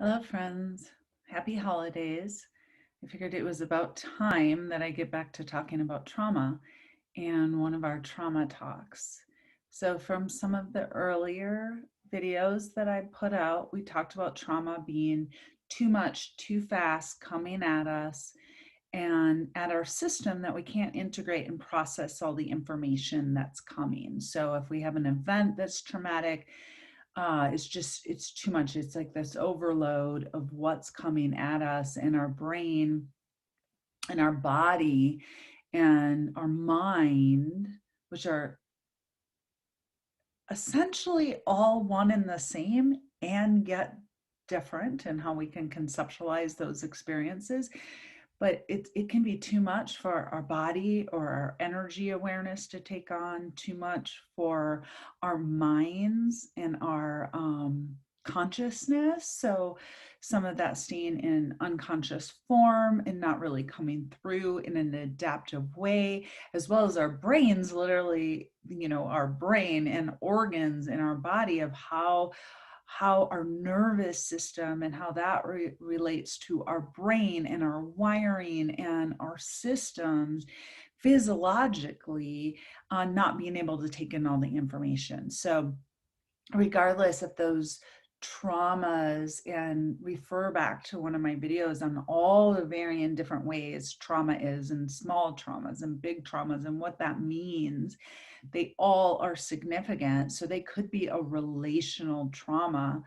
Hello, friends. Happy holidays. I figured it was about time that I get back to talking about trauma and one of our trauma talks. So, from some of the earlier videos that I put out, we talked about trauma being too much, too fast coming at us and at our system that we can't integrate and process all the information that's coming. So, if we have an event that's traumatic, it's too much. It's like this overload of what's coming at us in our brain and our body and our mind, which are essentially all one and the same and yet different in how we can conceptualize those experiences. But it can be too much for our body or our energy awareness to take on, too much for our minds and our consciousness. So some of that staying in unconscious form and not really coming through in an adaptive way, as well as our brains, literally, our brain and organs in our body of how our nervous system and how that relates to our brain and our wiring and our systems physiologically, not being able to take in all the information. So regardless of those traumas, and refer back to one of my videos on all the varying different ways trauma is, and small traumas and big traumas and what that means, they all are significant. So they could be a relational trauma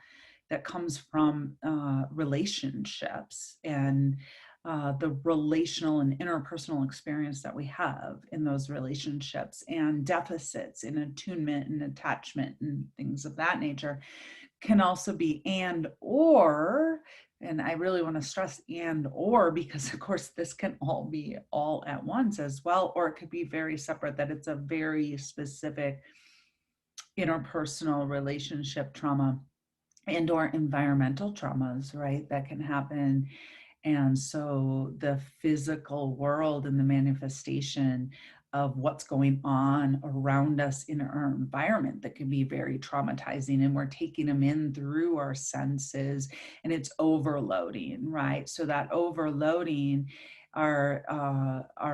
that comes from relationships and the relational and interpersonal experience that we have in those relationships, and deficits in attunement and attachment and things of that nature can also be and I really want to stress and or, because of course this can all be all at once as well, or it could be very separate, that it's a very specific interpersonal relationship trauma and or environmental traumas, right, that can happen. And so the physical world and the manifestation of what's going on around us in our environment that can be very traumatizing, and we're taking them in through our senses, and it's overloading, right? So that overloading our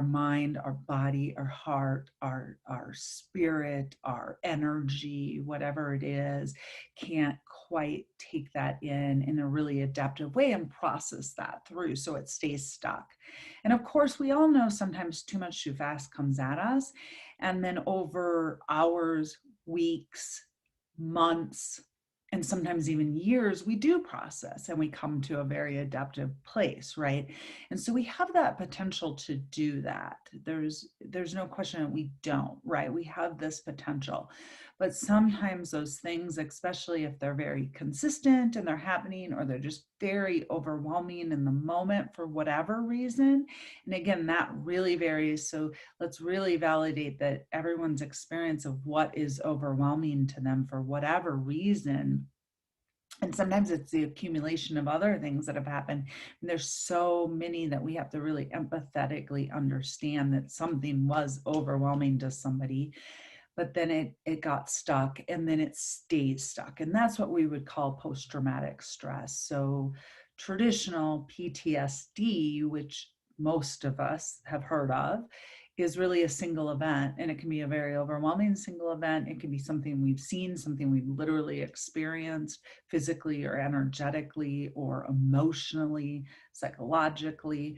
mind, our body, our heart, our spirit, our energy, whatever it is, can't quite take that in a really adaptive way and process that through, so it stays stuck. And of course, we all know sometimes too much too fast comes at us, and then over hours, weeks, months, and sometimes even years, we do process and we come to a very adaptive place, right? And so we have that potential to do that. There's no question that we don't, right? We have this potential. But sometimes those things, especially if they're very consistent and they're happening, or they're just very overwhelming in the moment for whatever reason. And again, that really varies. So let's really validate that everyone's experience of what is overwhelming to them for whatever reason. And sometimes it's the accumulation of other things that have happened. And there's so many that we have to really empathetically understand that something was overwhelming to somebody, but then it got stuck, and then it stays stuck. And that's what we would call post-traumatic stress. So traditional PTSD, which most of us have heard of, is really a single event, and it can be a very overwhelming single event. It can be something we've seen, something we've literally experienced physically or energetically or emotionally, psychologically.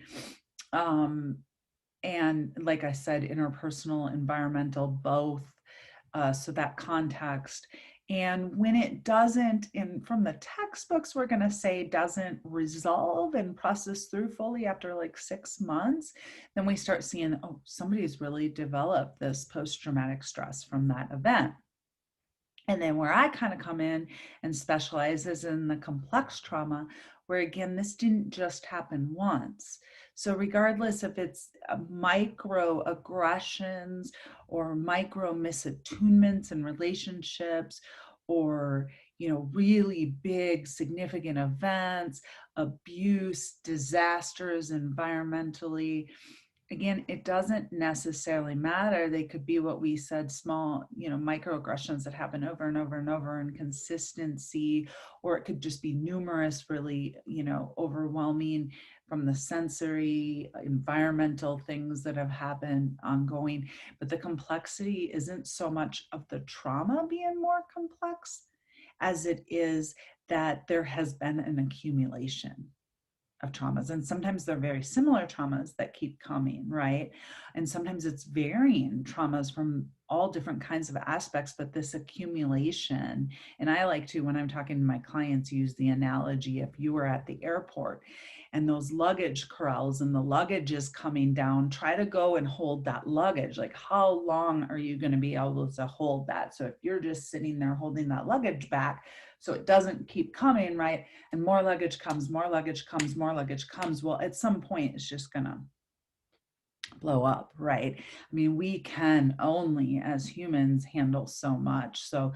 And like I said, interpersonal, environmental, both. So that context. And when it doesn't, from the textbooks, we're going to say doesn't resolve and process through fully after like 6 months, then we start seeing, oh, somebody's really developed this post-traumatic stress from that event. And then where I kind of come in and specialize is in the complex trauma, where again, this didn't just happen once. So regardless if it's microaggressions or micro misattunements in relationships, or really big significant events, abuse, disasters environmentally, again, it doesn't necessarily matter. They could be what we said, small, microaggressions that happen over and over and over, and consistency, or it could just be numerous, really, overwhelming from the sensory, environmental things that have happened ongoing. But the complexity isn't so much of the trauma being more complex as it is that there has been an accumulation of traumas. And sometimes they're very similar traumas that keep coming, right? And sometimes it's varying traumas from all different kinds of aspects, but this accumulation, and I like to, when I'm talking to my clients, use the analogy, if you were at the airport and those luggage corrals and the luggage is coming down, try to go and hold that luggage. Like, how long are you going to be able to hold that? So if you're just sitting there holding that luggage back so it doesn't keep coming, right? And more luggage comes, more luggage comes, more luggage comes. Well, at some point, it's just going to blow up, right? I mean, we can only, as humans, handle so much. So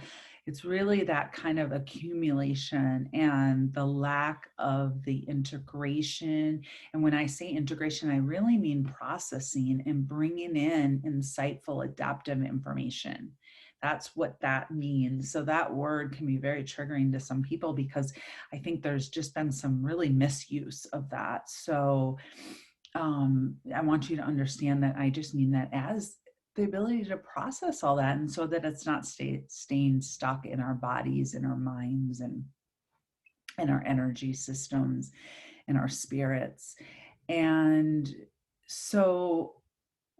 it's really that kind of accumulation and the lack of the integration. And when I say integration, I really mean processing and bringing in insightful, adaptive information. That's what that means. So that word can be very triggering to some people because I think there's just been some really misuse of that. So I want you to understand that I just mean that as the ability to process all that, and so that it's not staying stuck in our bodies, in our minds, and in our energy systems, and our spirits. And so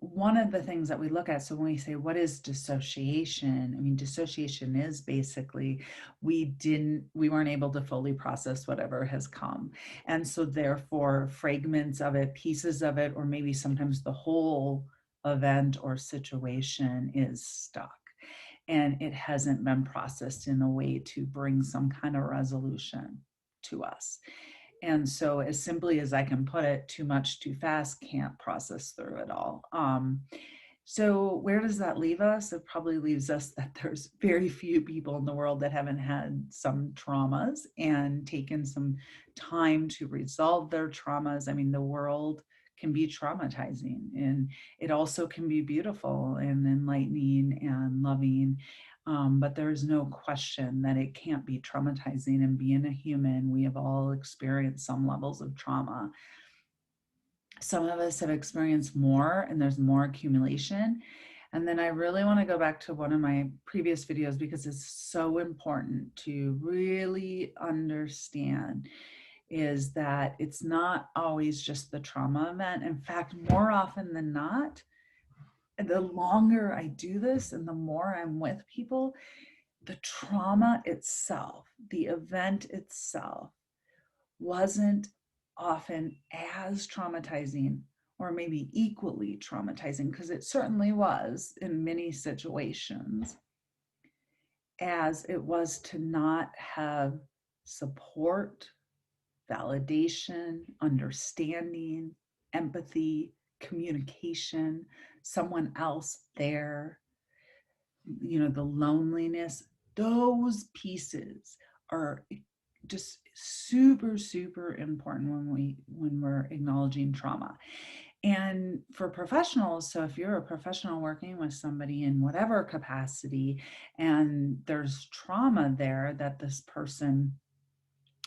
one of the things that we look at, so when we say, what is dissociation? I mean, dissociation is basically we weren't able to fully process whatever has come. And so therefore fragments of it, pieces of it, or maybe sometimes the whole event or situation is stuck. And it hasn't been processed in a way to bring some kind of resolution to us. And so, as simply as I can put it, too much, too fast, can't process through it all. So where does that leave us? It probably leaves us that there's very few people in the world that haven't had some traumas and taken some time to resolve their traumas. I mean, the world can be traumatizing, and it also can be beautiful and enlightening and loving. But there's no question that it can't be traumatizing. And being a human, we have all experienced some levels of trauma. Some of us have experienced more, and there's more accumulation. And then I really want to go back to one of my previous videos because it's so important to really understand is that it's not always just the trauma event. In fact, more often than not, the longer I do this and the more I'm with people, the trauma itself, the event itself, wasn't often as traumatizing or maybe equally traumatizing, because it certainly was in many situations, as it was to not have support, validation, understanding, empathy, communication, someone else there, the loneliness. Those pieces are just super, super important when we're acknowledging trauma. And for professionals, so if you're a professional working with somebody in whatever capacity and there's trauma there that this person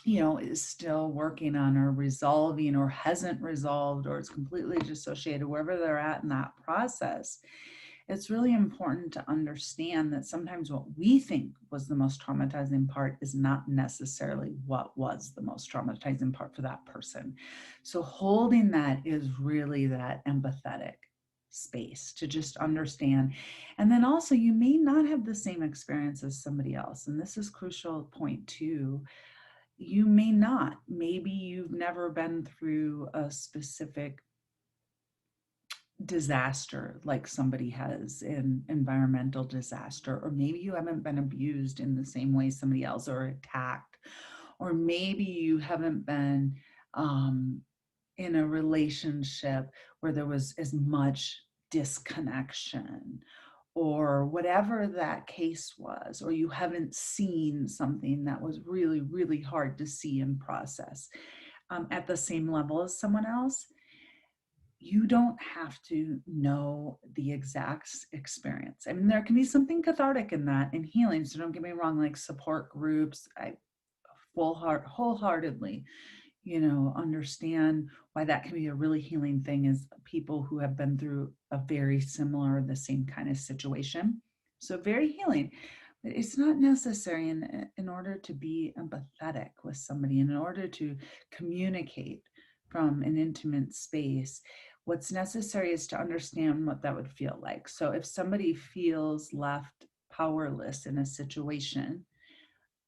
is still working on or resolving or hasn't resolved or is completely dissociated, wherever they're at in that process, it's really important to understand that sometimes what we think was the most traumatizing part is not necessarily what was the most traumatizing part for that person. So holding that is really that empathetic space to just understand. And then also, you may not have the same experience as somebody else. And this is crucial point too. You may not. Maybe you've never been through a specific disaster like somebody has, in environmental disaster, or maybe you haven't been abused in the same way somebody else, or attacked, or maybe you haven't been in a relationship where there was as much disconnection, or whatever that case was, or you haven't seen something that was really, really hard to see and process at the same level as someone else. you don't have to know the exact experience. I mean, there can be something cathartic in that and healing. So don't get me wrong, like support groups, I wholeheartedly, understand why that can be a really healing thing is people who have been through a very similar, the same kind of situation. So very healing. But it's not necessary in order to be empathetic with somebody, in order to communicate from an intimate space. What's necessary is to understand what that would feel like. So if somebody feels left powerless in a situation,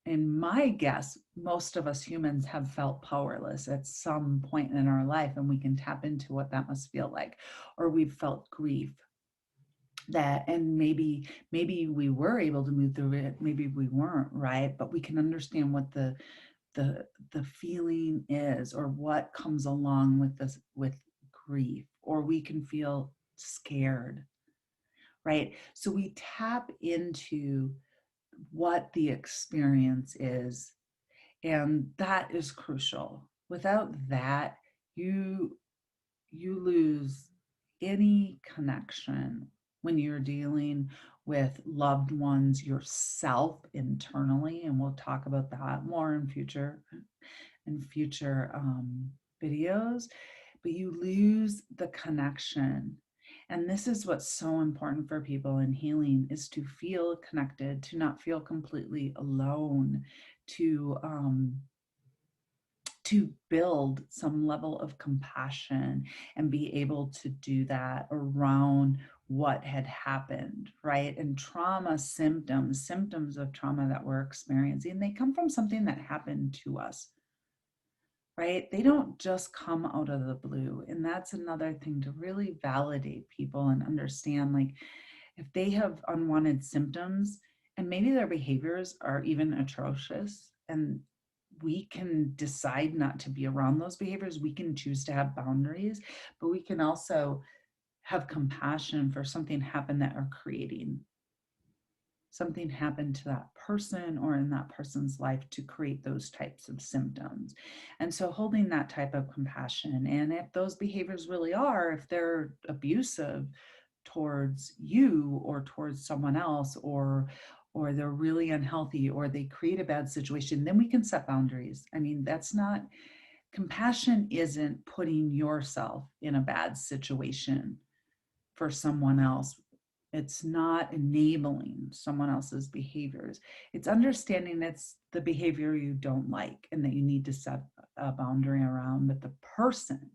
in my guess, most of us humans have felt powerless at some point in our life, and we can tap into what that must feel like. Or we've felt grief that, and maybe we were able to move through it, maybe we weren't, right? But we can understand what the feeling is, or what comes along with this, with grief. Or we can feel scared, right? So we tap into what the experience is, and that is crucial. Without that, you lose any connection when you're dealing with loved ones, yourself internally, and we'll talk about that more in future videos. But you lose the connection. And this is what's so important for people in healing, is to feel connected, to not feel completely alone, to build some level of compassion and be able to do that around what had happened, right? And trauma symptoms of trauma that we're experiencing, they come from something that happened to us, right? They don't just come out of the blue. And that's another thing to really validate people and understand, like, if they have unwanted symptoms and maybe their behaviors are even atrocious, and we can decide not to be around those behaviors, we can choose to have boundaries, but we can also have compassion for something happened that are creating something happened to that person or in that person's life to create those types of symptoms. And so holding that type of compassion, and if those behaviors really are, if they're abusive towards you or towards someone else, or they're really unhealthy, or they create a bad situation, then we can set boundaries. I mean, that's not, compassion isn't putting yourself in a bad situation for someone else. It's not enabling someone else's behaviors. It's understanding it's the behavior you don't like and that you need to set a boundary around. But the person,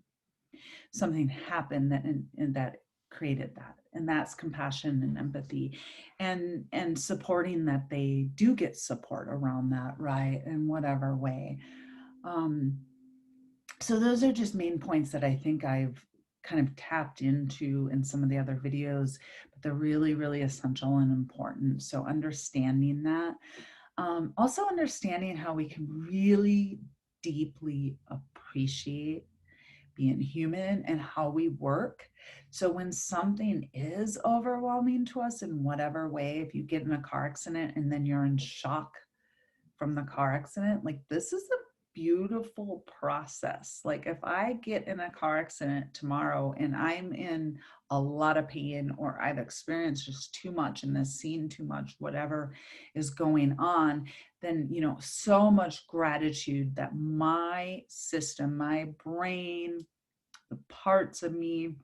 something happened and that created that, and that's compassion and empathy, and supporting that they do get support around that, right, in whatever way. Um, so those are just main points that I think I've kind of tapped into in some of the other videos, but they're really, really essential and important. So understanding that, also understanding how we can really deeply appreciate being human and how we work. So when something is overwhelming to us in whatever way, if you get in a car accident and then you're in shock from the car accident, like, this is a beautiful process. Like, if I get in a car accident tomorrow and I'm in a lot of pain, or I've experienced just too much and this seen too much, whatever is going on, then, so much gratitude that my system, my brain, the parts of me,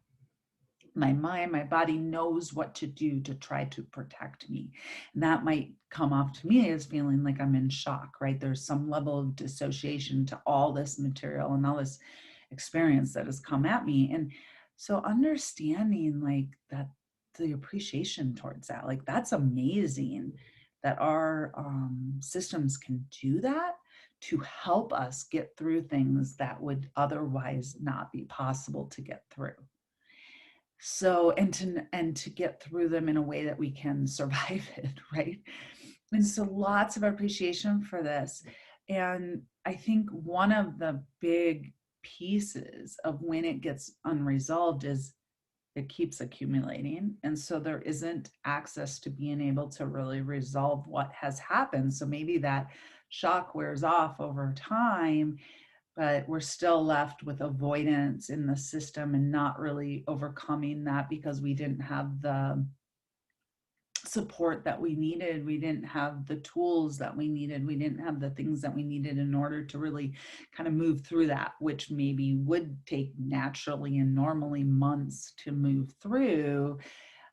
my mind, my body knows what to do to try to protect me. And that might come off to me as feeling like I'm in shock, right? There's some level of dissociation to all this material and all this experience that has come at me. And so understanding, like, that, the appreciation towards that, like, that's amazing that our systems can do that to help us get through things that would otherwise not be possible to get through. So, and to get through them in a way that we can survive it, right? And so lots of appreciation for this. And I think one of the big pieces of when it gets unresolved is it keeps accumulating. And so there isn't access to being able to really resolve what has happened. So maybe that shock wears off over time, but we're still left with avoidance in the system and not really overcoming that because we didn't have the support that we needed. We didn't have the tools that we needed. We didn't have the things that we needed in order to really kind of move through that, which maybe would take naturally and normally months to move through.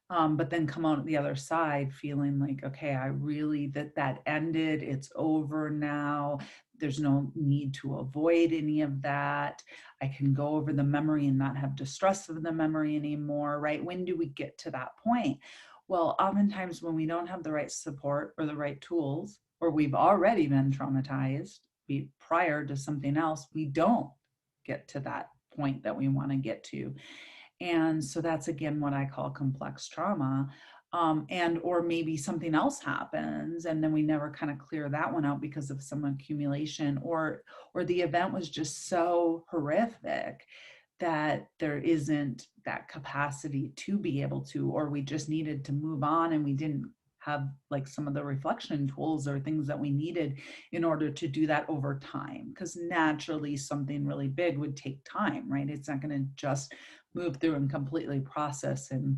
But then come out the other side feeling like, okay, I really, that ended, it's over now. There's no need to avoid any of that. I can go over the memory and not have distress of the memory anymore, right? When do we get to that point? Well, oftentimes when we don't have the right support or the right tools, or we've already been traumatized prior to something else, we don't get to that point that we want to get to. And so that's again what I call complex trauma. And or maybe something else happens and then we never kind of clear that one out because of some accumulation, or the event was just so horrific that there isn't that capacity to be able to, or we just needed to move on and we didn't have like some of the reflection tools or things that we needed in order to do that over time, because naturally something really big would take time, right? It's not going to just move through and completely process in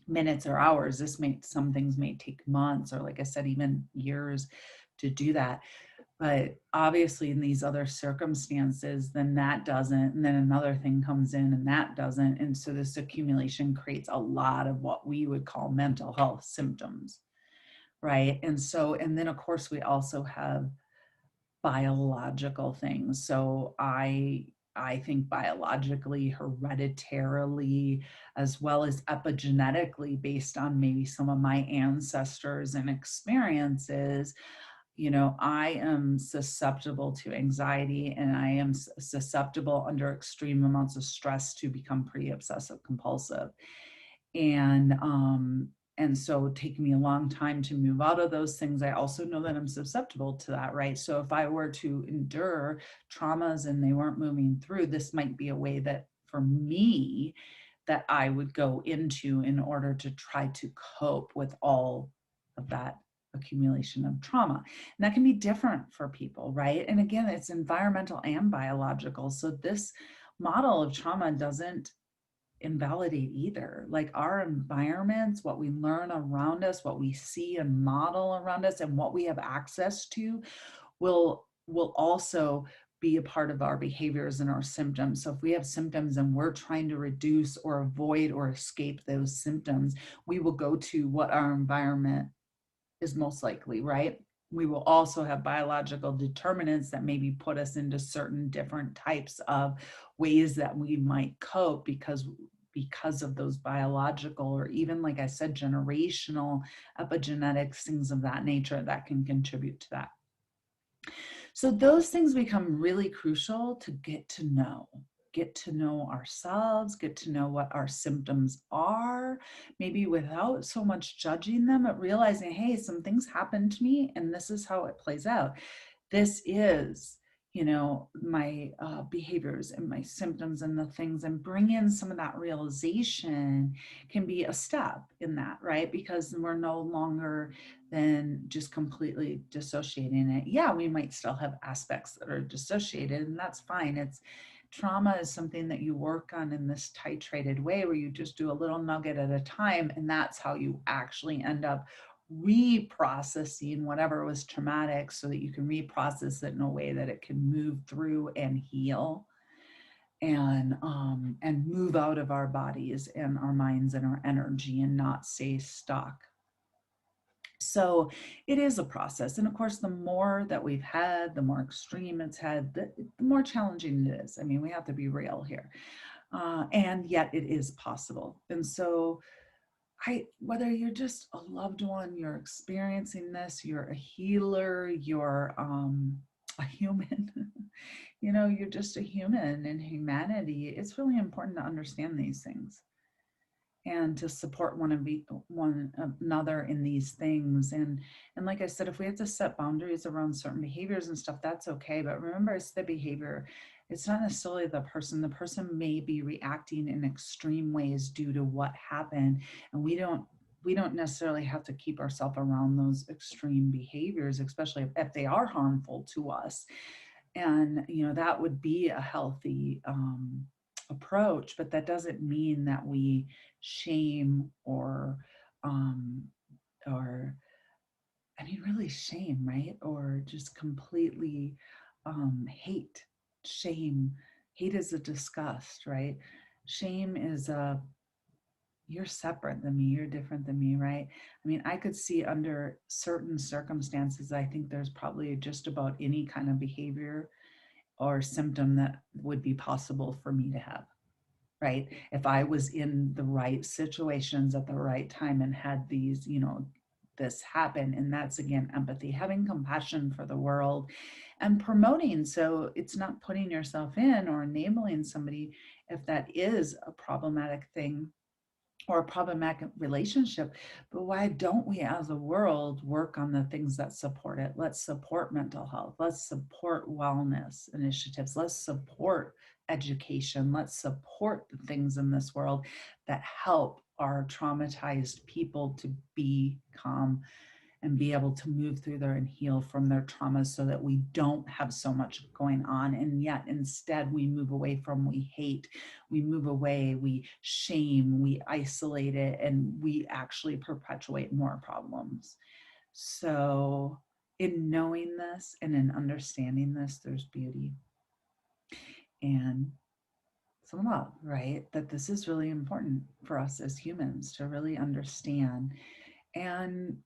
minutes or hours. Some things may take months, or like I said, even years to do that. But obviously in these other circumstances, then that doesn't, and then another thing comes in and that doesn't. And so this accumulation creates a lot of what we would call mental health symptoms, right? And so, and then of course we also have biological things. So I think biologically, hereditarily, as well as epigenetically, based on maybe some of my ancestors and experiences, you know, I am susceptible to anxiety, and I am susceptible under extreme amounts of stress to become pretty obsessive compulsive. And so it take me a long time to move out of those things. I also know that I'm susceptible to that, right? So if I were to endure traumas and they weren't moving through, this might be a way that for me that I would go into in order to try to cope with all of that accumulation of trauma. And that can be different for people, right? And again, it's environmental and biological. So this model of trauma doesn't invalidate either. Like our environments, what we learn around us, what we see and model around us, and what we have access to will also be a part of our behaviors and our symptoms. So if we have symptoms and we're trying to reduce or avoid or escape those symptoms, we will go to what our environment is most likely, right? We will also have biological determinants that maybe put us into certain different types of ways that we might cope because of those biological, or even, like I said, generational epigenetics, things of that nature that can contribute to that. So those things become really crucial to get to know ourselves, get to know what our symptoms are, maybe without so much judging them, but realizing, hey, some things happened to me and this is how it plays out. This is, you know, my behaviors and my symptoms and the things, and bring in some of that realization can be a step in that, right? Because we're no longer than just completely dissociating it. Yeah, we might still have aspects that are dissociated, and that's fine. It's trauma is something that you work on in this titrated way where you just do a little nugget at a time, and that's how you actually end up reprocessing whatever was traumatic, so that you can reprocess it in a way that it can move through and heal and move out of our bodies and our minds and our energy and not stay stuck. So it is a process. And of course, the more that we've had, the more extreme it's had, the more challenging it is. I mean, we have to be real here. And yet it is possible. And so whether you're just a loved one, you're experiencing this, you're a healer, you're a human, you know, you're just a human in humanity, it's really important to understand these things and to support one another in these things. And like I said, if we have to set boundaries around certain behaviors and stuff, that's okay. But remember, it's the behavior. It's not necessarily the person. The person may be reacting in extreme ways due to what happened. And we don't necessarily have to keep ourselves around those extreme behaviors, especially if they are harmful to us. And, that would be a healthy approach, but that doesn't mean that we shame um, or I mean, really shame, right? Or just completely hate. Shame. Hate is a disgust, right? Shame is a you're separate than me, you're different than me, right? I mean, I could see under certain circumstances, I think there's probably just about any kind of behavior or symptom that would be possible for me to have, right? If I was in the right situations at the right time and had these, this happen. And that's again empathy, having compassion for the world and promoting. So it's not putting yourself in or enabling somebody if that is a problematic thing or a problematic relationship. But why don't we as a world work on the things that support it? Let's support mental health. Let's support wellness initiatives. Let's support education. Let's support the things in this world that help our traumatized people to become and be able to move through there and heal from their traumas so that we don't have so much going on. And yet instead we move away from, we hate, we move away, we shame, we isolate it, and we actually perpetuate more problems. So in knowing this and in understanding this, there's beauty and some love, right? That this is really important for us as humans to really understand. And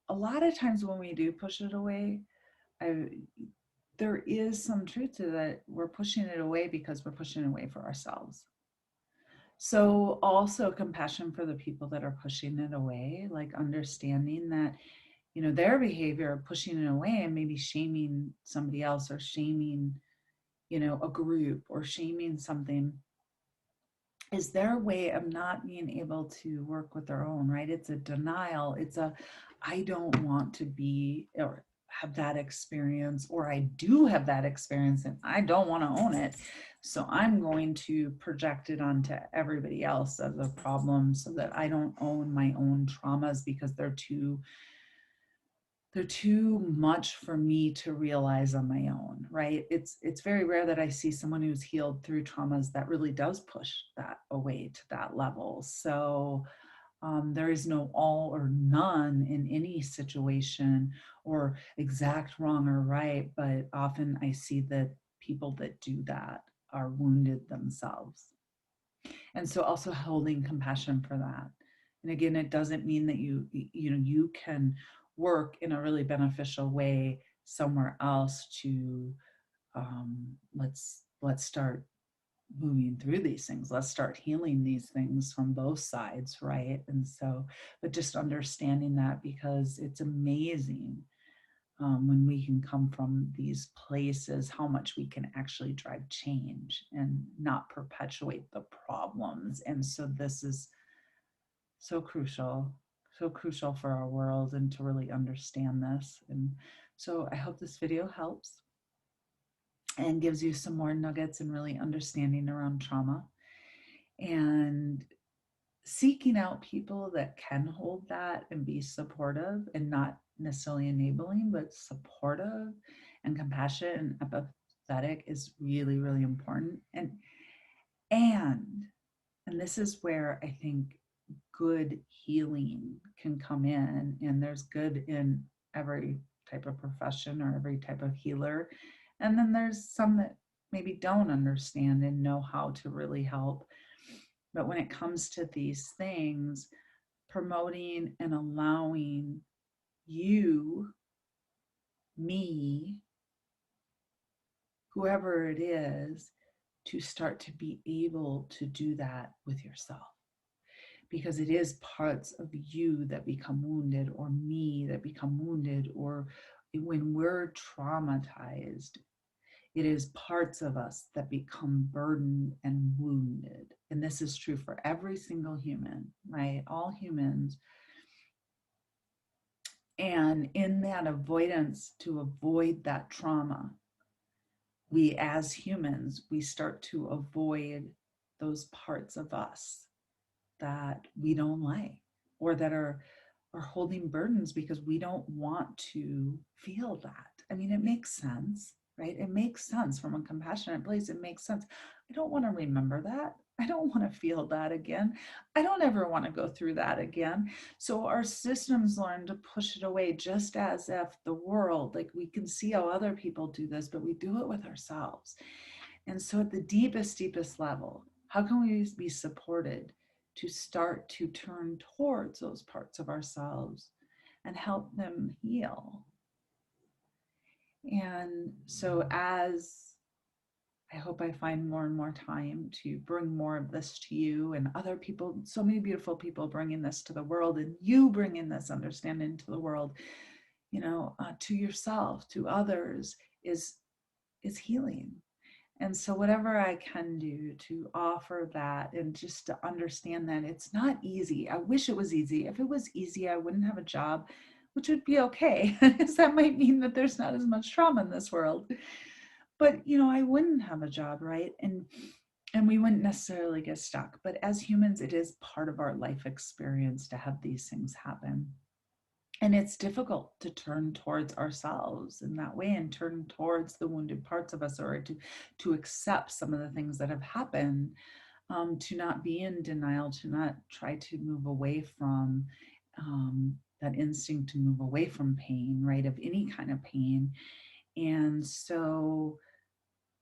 a lot of times when we do push it away, I, there is some truth to that. We're pushing it away because we're pushing it away for ourselves. So also compassion for the people that are pushing it away, like understanding that, their behavior of pushing it away and maybe shaming somebody else or shaming, a group or shaming something is their way of not being able to work with their own, right? It's a denial. It's a, I don't want to be or have that experience, or I do have that experience and I don't want to own it. So I'm going to project it onto everybody else as a problem so that I don't own my own traumas because they're too much for me to realize on my own, right? It's very rare that I see someone who's healed through traumas that really does push that away to that level. So there is no all or none in any situation or exact wrong or right, but often I see that people that do that are wounded themselves. And so also holding compassion for that. And again, it doesn't mean that you can work in a really beneficial way somewhere else to let's start moving through these things. Let's start healing these things from both sides, right? And so, but just understanding that, because it's amazing when we can come from these places, how much we can actually drive change and not perpetuate the problems. And so this is so crucial for our world and to really understand this. And so I hope this video helps and gives you some more nuggets and really understanding around trauma and seeking out people that can hold that and be supportive and not necessarily enabling, but supportive and compassionate and empathetic is really, really important. And and this is where I think good healing can come in, and there's good in every type of profession or every type of healer. And then there's some that maybe don't understand and know how to really help. But when it comes to these things, promoting and allowing you, me, whoever it is, to start to be able to do that with yourself. Because it is parts of you that become wounded, or me that become wounded, or when we're traumatized, it is parts of us that become burdened and wounded. And this is true for every single human, right? All humans. And in that avoidance to avoid that trauma, we as humans, we start to avoid those parts of us that we don't like or that are holding burdens because we don't want to feel that. I mean, it makes sense, right? It makes sense from a compassionate place. It makes sense. I don't want to remember that. I don't want to feel that again. I don't ever want to go through that again. So our systems learn to push it away, just as if the world, like we can see how other people do this, but we do it with ourselves. And so at the deepest, deepest level, how can we be supported to start to turn towards those parts of ourselves and help them heal? And so as I hope I find more and more time to bring more of this to you and other people, so many beautiful people bringing this to the world, and you bringing this understanding to the world, to yourself, to others, is healing. And so whatever I can do to offer that, and just to understand that it's not easy. I wish it was easy. If it was easy, I wouldn't have a job, which would be okay, because that might mean that there's not as much trauma in this world. But I wouldn't have a job, right? And we wouldn't necessarily get stuck. But as humans, it is part of our life experience to have these things happen. And it's difficult to turn towards ourselves in that way, and turn towards the wounded parts of us, or to accept some of the things that have happened, to not be in denial, to not try to move away from that instinct to move away from pain, right? Of any kind of pain. And so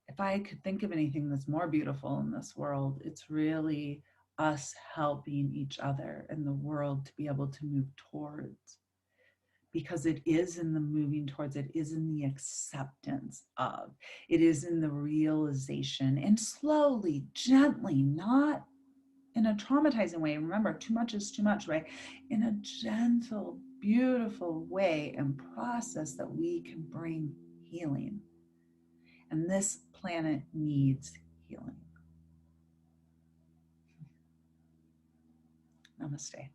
if I could think of anything that's more beautiful in this world, it's really us helping each other and the world to be able to move towards, because it is in the moving towards, it is in the acceptance of, it is in the realization, and slowly, gently, not in a traumatizing way. Remember, too much is too much, right? In a gentle, beautiful way and process that we can bring healing. And this planet needs healing. Namaste.